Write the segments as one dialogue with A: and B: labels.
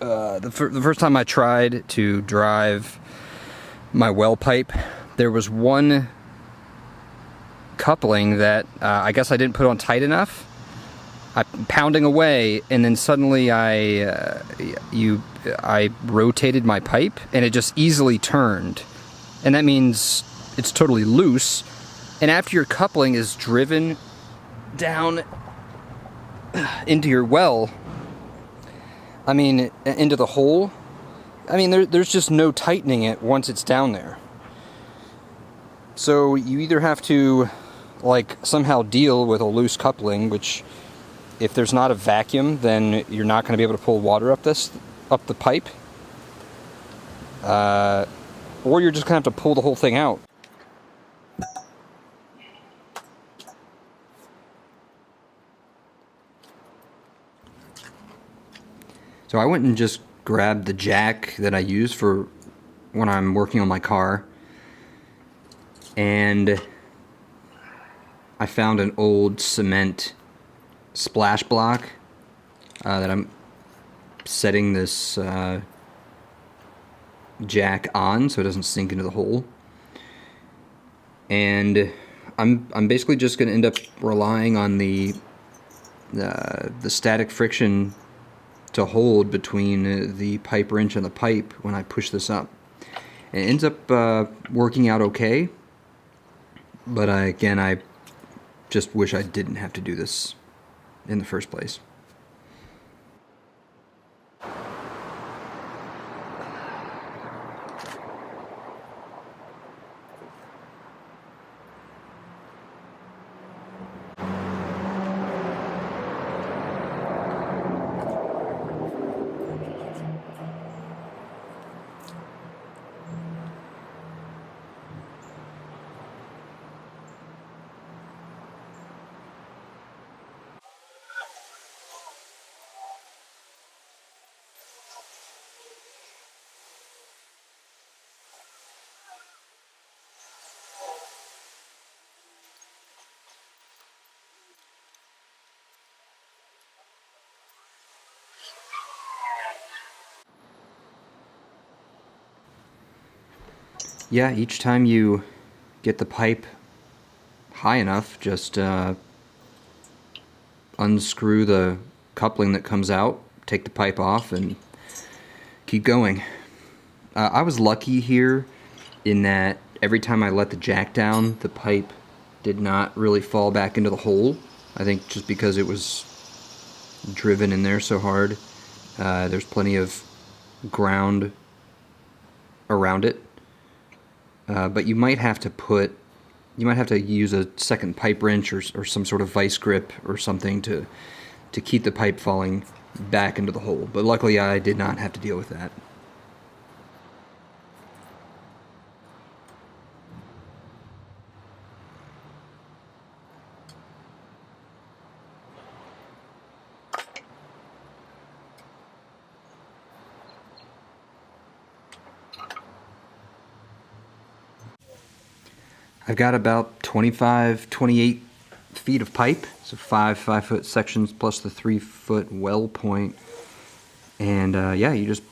A: The first time I tried to drive my well pipe, there was one coupling that I guess I didn't put on tight enough. I'm pounding away, and then suddenly I rotated my pipe, and it just easily turned. And that means it's totally loose. And after your coupling is driven down into your well, I mean, into the hole, I mean, there's just no tightening it once it's down there. So you either have to, like, somehow deal with a loose coupling, which, if there's not a vacuum, then you're not going to be able to pull water up the pipe. Or you're just going to have to pull the whole thing out. So I went and just grabbed the jack that I use for when I'm working on my car, and I found an old cement splash block that I'm setting this jack on so it doesn't sink into the hole. And I'm basically just going to end up relying on the static friction to hold between the pipe wrench and the pipe when I push this up. It ends up working out okay, but I just wish I didn't have to do this in the first place. Yeah, each time you get the pipe high enough, just unscrew the coupling that comes out, take the pipe off, and keep going. I was lucky here in that every time I let the jack down, the pipe did not really fall back into the hole. I think just because it was driven in there so hard. There's plenty of ground around it. But you might have to use a second pipe wrench or some sort of vice grip or something to keep the pipe falling back into the hole. But luckily I did not have to deal with that. I've got about 25, 28 feet of pipe, so 5-foot sections plus the 3-foot well point. And yeah, you just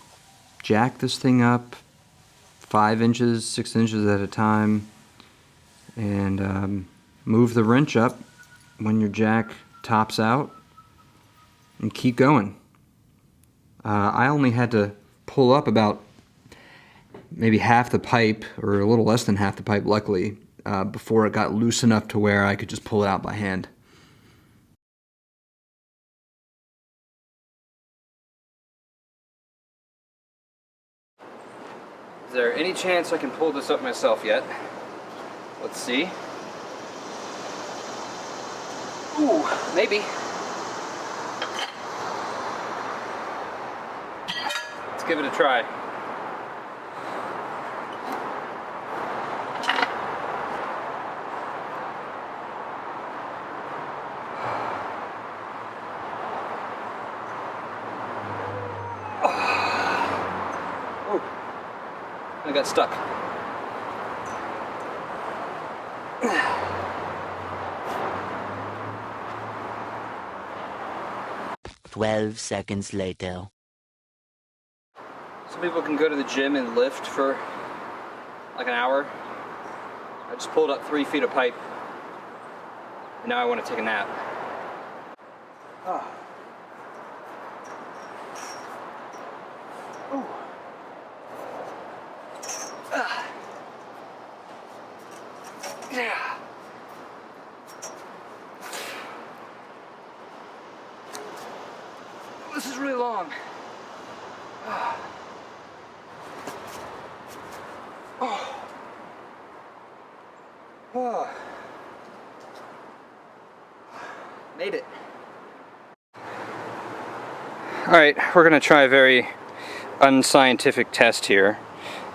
A: jack this thing up 5 inches, 6 inches at a time, and move the wrench up when your jack tops out, and keep going. I only had to pull up about maybe half the pipe, or a little less than half the pipe, luckily, before it got loose enough to where I could just pull it out by hand. Is there any chance I can pull this up myself yet? Let's see. Ooh, maybe. Let's give it a try. I got stuck.
B: 12 seconds later.
A: Some people can go to the gym and lift for like an hour. I just pulled up 3 feet of pipe, and now I want to take a nap. Oh. Ooh. Yeah. This is really long. Oh. Oh. Made it. Alright, we're going to try a very unscientific test here.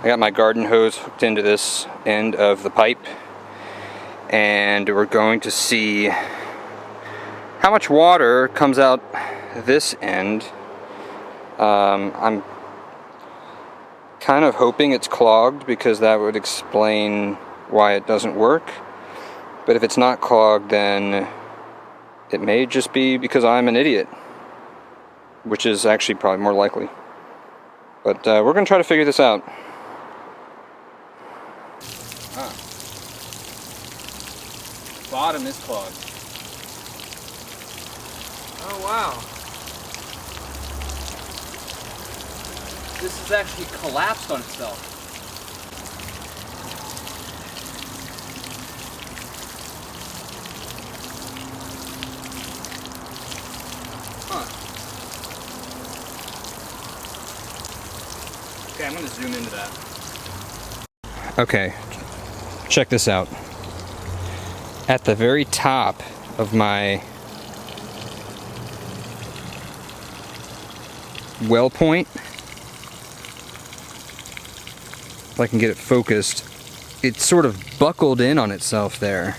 A: I got my garden hose hooked into this end of the pipe, and we're going to see how much water comes out this end. I'm kind of hoping it's clogged because that would explain why it doesn't work. But if it's not clogged, then it may just be because I'm an idiot, which is actually probably more likely. But we're going to try to figure this out. Bottom is clogged. Oh wow. This has actually collapsed on itself. Huh. Okay, I'm going to zoom into that. Okay, check this out. At the very top of my well point, if I can get it focused, it sort of buckled in on itself there.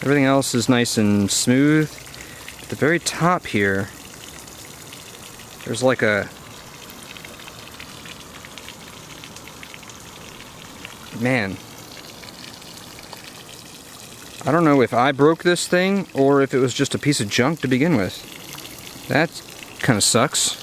A: Everything else is nice and smooth. At the very top here, there's like a... Man. I don't know if I broke this thing or if it was just a piece of junk to begin with. That kind of sucks.